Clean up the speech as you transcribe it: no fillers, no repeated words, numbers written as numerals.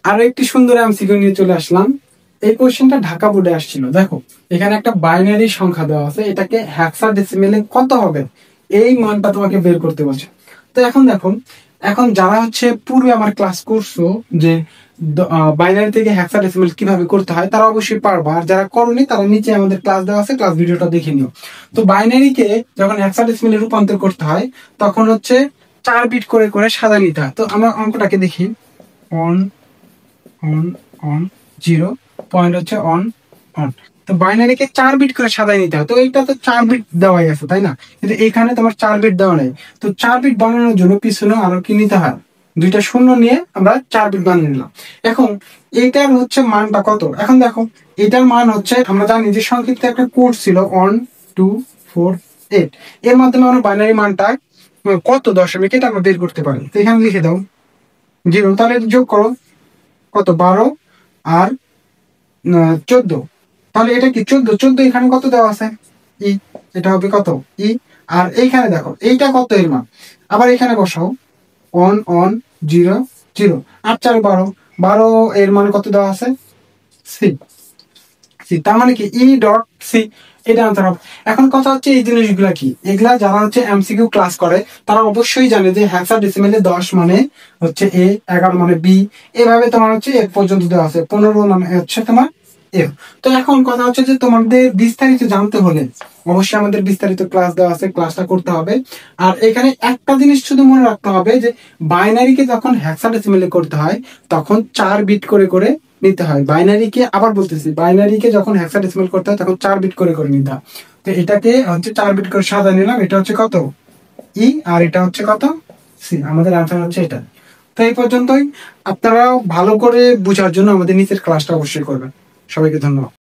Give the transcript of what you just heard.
আরো একটি সুন্দর এমসিকিউ নিয়ে চলে আসলাম। এই কোশ্চেনটা ঢাকা বোর্ডে আসছিল। দেখো এখানে একটা বাইনারি সংখ্যা দেওয়া আছে, এটাকে হেক্সাডেসিমেলে কত হবে এই মানটা তোমাকে বের করতে বলছে। তো এখন দেখো, এখন যারা হচ্ছে পূর্বে আমার ক্লাস করছো যে বাইনারি থেকে হেক্সাডেসিমেল কিভাবে করতে হয় তারা অবশ্যই পারবা, আর যারা করনি তারা নিচে আমাদের ক্লাস দেওয়া আছে, ক্লাস ভিডিওটা দেখে নিও। তো বাইনারিকে যখন হেক্সাডেসিমেলে রূপান্তর করতে হয় তখন হচ্ছে 4 বিট করে করে সাজা নিতে হয়। তো আমরা অঙ্কটাকে দেখি। অন অন অন 0 পয়েন্ট হচ্ছে অন অন। তো বাইনারিকে 4 বিট করে সাজাই নিতে হয়। তো এইটা তো 4 বিট দেওয়াই আছে তাই না, কিন্তু এখানে তোমার 4 বিট দেওয়া নেই। তো 4 বিট বানানোর জন্য পিছনে আরো কি নিতে হয়, দুইটা শূন্য নিয়ে আমরা 4 বিট বানিয়ে নিলাম। এখন এইটার হচ্ছে মানটা কত, এখন দেখো এটার মান হচ্ছে, আমরা জানি যে সংক্ষিপ্ত একটা কোড ছিল 1 2 4 8, এর মাধ্যমে আমরা বাইনারি মানটা কত দশমিক এটা আমরা বের করতে পারি। তো এখানে লিখে দাও 0, তাহলে যোগ করো কত 12 আর 14, তাহলে এটা কি 14, 14 এখানে কত দেওয়া আছে ই, এটা হবে কত ই। আর এইখানে দেখো এইটা কত এর মান, আবার এখানে বসাও অন অন 0 0, 8 4 12, 12 এর মান কত দেওয়া আছে সি সি, তার মানে কি ই ডট সি, এটা আনসার হবে। এখন কথা হচ্ছে এই জিনিসগুলা কি, এগুলা যারা হচ্ছে এমসিকিউ ক্লাস করে তারা অবশ্যই জানে যে হেক্সাডেসিমেলে 10 মানে হচ্ছে এ, 11 মানে বি, এভাবে তোমার হচ্ছে এক পর্যন্ত দেওয়া আছে, 15 মানে হচ্ছে তোমার এফ। তো এখন কথা হচ্ছে যে তোমাদের বিস্তারিত জানতে হলে অবশ্যই আমাদের বিস্তারিত ক্লাস দেওয়া আছে, ক্লাসটা করতে হবে। আর এখানে একটা জিনিস শুধু মনে রাখতে হবে যে বাইনারিকে যখন হেক্সাডেসিমেলে করতে হয় তখন 4 বিট করে করে নিতে হয়। বাইনারিকে আবার বলতেছি, বাইনারিকে যখন হেক্সাডেসিমেল করতে হয় তখন 4 বিট করে করে নিতে হয়। তো এটাকে হচ্ছে 4 বিট করে সাজা নিলাম, এটা হচ্ছে কত ই আর এটা হচ্ছে কত সি, আমাদের আনসার হচ্ছে এটা। তো এই পর্যন্তই, আপনারাও ভালো করে বোঝার জন্য আমাদের নিচের ক্লাসটা অবশ্যই করবেন। সবাইকে ধন্যবাদ।